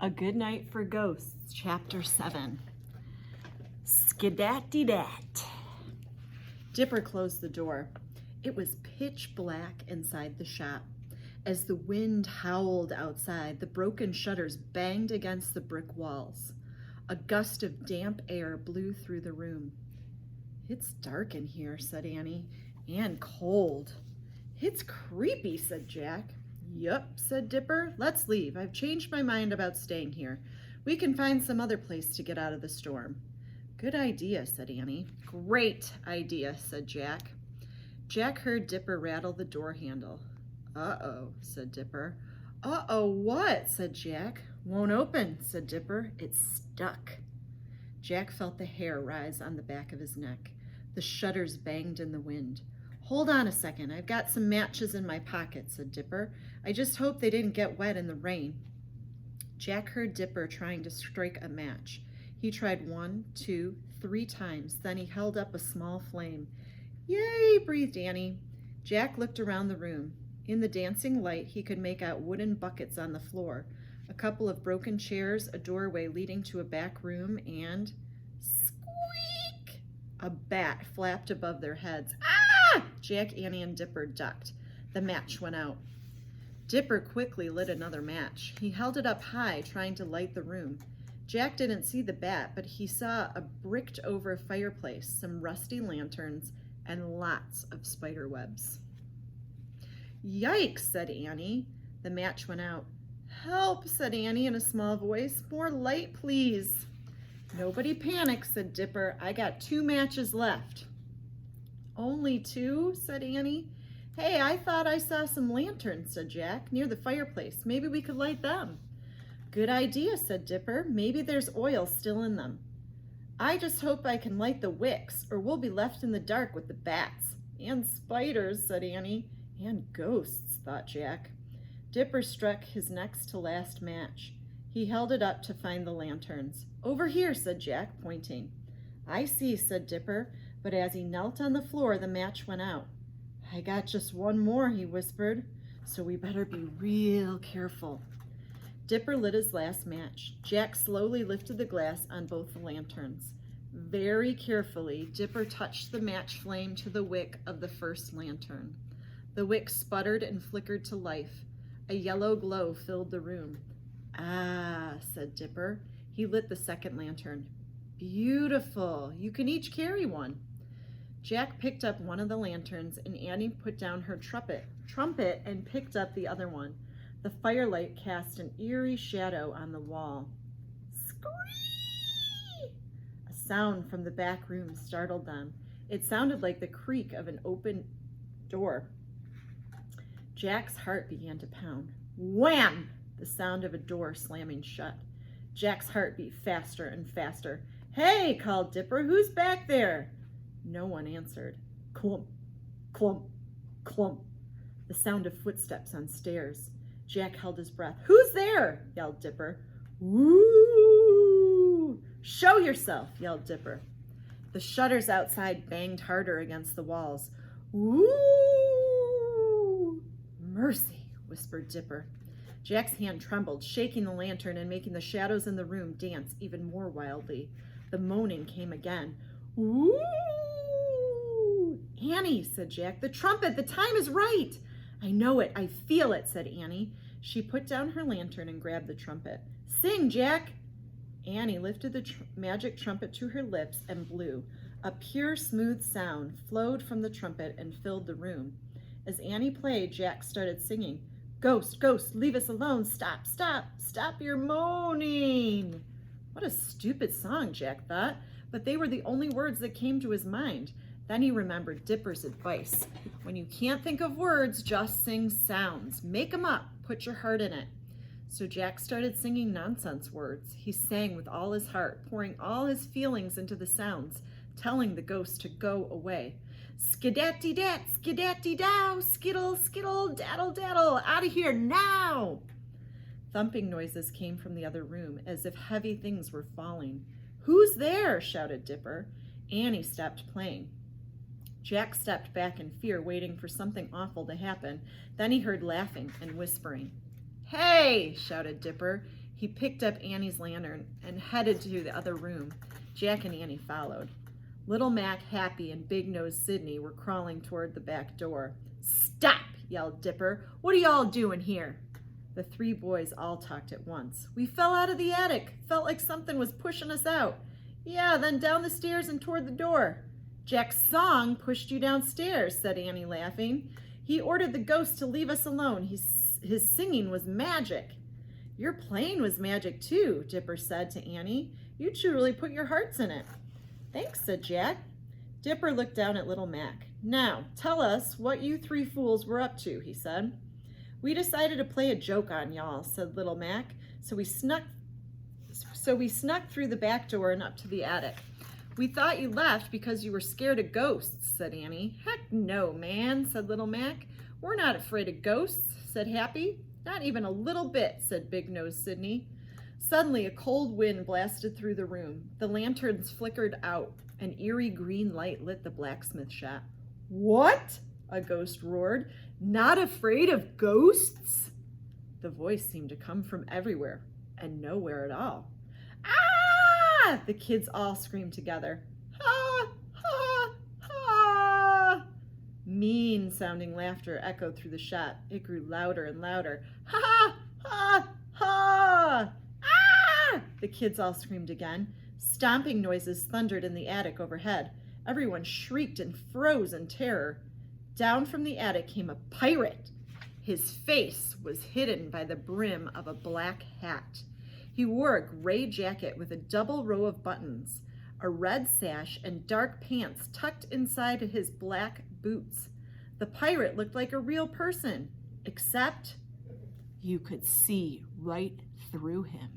A Good Night for Ghosts, Chapter 7. Skidat-de-dat. Dipper closed the door. It was pitch black inside the shop. As the wind howled outside, the broken shutters banged against the brick walls. A gust of damp air blew through the room. "It's dark in here," said Annie, "and cold." "It's creepy," said Jack. "Yup," said Dipper. "Let's leave. I've changed my mind about staying here. We can find some other place to get out of the storm." "Good idea," said Annie. "Great idea," said Jack. Jack heard Dipper rattle the door handle. "Uh-oh," said Dipper. "Uh-oh, what?" said Jack. "Won't open," said Dipper. "It's stuck." Jack felt the hair rise on the back of his neck. The shutters banged in the wind. "Hold on a second. I've got some matches in my pocket," said Dipper. "I just hope they didn't get wet in the rain." Jack heard Dipper trying to strike a match. He tried 1, 2, 3 times. Then he held up a small flame. "Yay!" breathed Annie. Jack looked around the room. In the dancing light, he could make out wooden buckets on the floor, a couple of broken chairs, a doorway leading to a back room, and squeak! A bat flapped above their heads. "Ah!" Jack, Annie, and Dipper ducked. The match went out. Dipper quickly lit another match. He held it up high, trying to light the room. Jack didn't see the bat, but he saw a bricked-over fireplace, some rusty lanterns, and lots of spider webs. "Yikes," said Annie. The match went out. "Help," said Annie in a small voice. "More light, please." "Nobody panic," said Dipper. "I got 2 matches left." "Only 2?" said Annie. "Hey, I thought I saw some lanterns," said Jack, "near the fireplace. Maybe we could light them." "Good idea," said Dipper. "Maybe there's oil still in them." "I just hope I can light the wicks, or we'll be left in the dark with the bats." "And spiders," said Annie. "And ghosts," thought Jack. Dipper struck his next to last match. He held it up to find the lanterns. "Over here," said Jack, pointing. "I see," said Dipper, but as he knelt on the floor, the match went out. "I got just 1 more," he whispered, "so we better be real careful." Dipper lit his last match. Jack slowly lifted the glass on both the lanterns. Very carefully, Dipper touched the match flame to the wick of the first lantern. The wick sputtered and flickered to life. A yellow glow filled the room. "Ah," said Dipper. He lit the second lantern. "Beautiful. You can each carry one." Jack picked up one of the lanterns, and Annie put down her trumpet and picked up the other one. The firelight cast an eerie shadow on the wall. Screech! A sound from the back room startled them. It sounded like the creak of an open door. Jack's heart began to pound. Wham! The sound of a door slamming shut. Jack's heart beat faster and faster. "Hey!" called Dipper. "Who's back there?" No one answered. Clump, clump, clump. The sound of footsteps on stairs. Jack held his breath. "Who's there?" yelled Dipper. "Woo! Show yourself!" yelled Dipper. The shutters outside banged harder against the walls. "Woo! Mercy!" whispered Dipper. Jack's hand trembled, shaking the lantern and making the shadows in the room dance even more wildly. The moaning came again. "Woo! Annie," said Jack, "the trumpet, the time is right." "I know it, I feel it," said Annie. She put down her lantern and grabbed the trumpet. "Sing, Jack." Annie lifted the magic trumpet to her lips and blew. A pure, smooth sound flowed from the trumpet and filled the room. As Annie played, Jack started singing. "Ghost, ghost, leave us alone. Stop, stop, stop your moaning." What a stupid song, Jack thought, but they were the only words that came to his mind. Then he remembered Dipper's advice. When you can't think of words, just sing sounds. Make 'em up. Put your heart in it. So Jack started singing nonsense words. He sang with all his heart, pouring all his feelings into the sounds, telling the ghost to go away. "Skidat-de-dat, skidat-de-dow, skittle, skittle, daddle, daddle, out of here now!" Thumping noises came from the other room, as if heavy things were falling. "Who's there?" shouted Dipper. Annie stopped playing. Jack stepped back in fear, waiting for something awful to happen. Then he heard laughing and whispering. "Hey!" shouted Dipper. He picked up Annie's lantern and headed to the other room. Jack and Annie followed. Little Mac, Happy, and Big-Nosed Sydney were crawling toward the back door. "Stop!" yelled Dipper. "What are y'all doing here?" The three boys all talked at once. "We fell out of the attic. Felt like something was pushing us out." "Yeah, then down the stairs and toward the door." "Jack's song pushed you downstairs," said Annie, laughing. "He ordered the ghost to leave us alone. His singing was magic." "Your playing was magic too," Dipper said to Annie. "You truly put your hearts in it." "Thanks," said Jack. Dipper looked down at Little Mac. "Now, tell us what you three fools were up to," he said. "We decided to play a joke on y'all," said Little Mac. So we snuck through the back door and up to the attic." "We thought you left because you were scared of ghosts," said Annie. "Heck no, man," said Little Mac. "We're not afraid of ghosts," said Happy. "Not even a little bit," said Big-Nosed Sydney. Suddenly, a cold wind blasted through the room. The lanterns flickered out. An eerie green light lit the blacksmith shop. "What?" a ghost roared. "Not afraid of ghosts?" The voice seemed to come from everywhere and nowhere at all. "Ah!" the kids all screamed together. "Ha! Ha! Ha!" Mean-sounding laughter echoed through the shop. It grew louder and louder. "Ha! Ha! Ha! Ah!" the kids all screamed again. Stomping noises thundered in the attic overhead. Everyone shrieked and froze in terror. Down from the attic came a pirate. His face was hidden by the brim of a black hat. He wore a gray jacket with a double row of buttons, a red sash, and dark pants tucked inside his black boots. The pirate looked like a real person, except you could see right through him.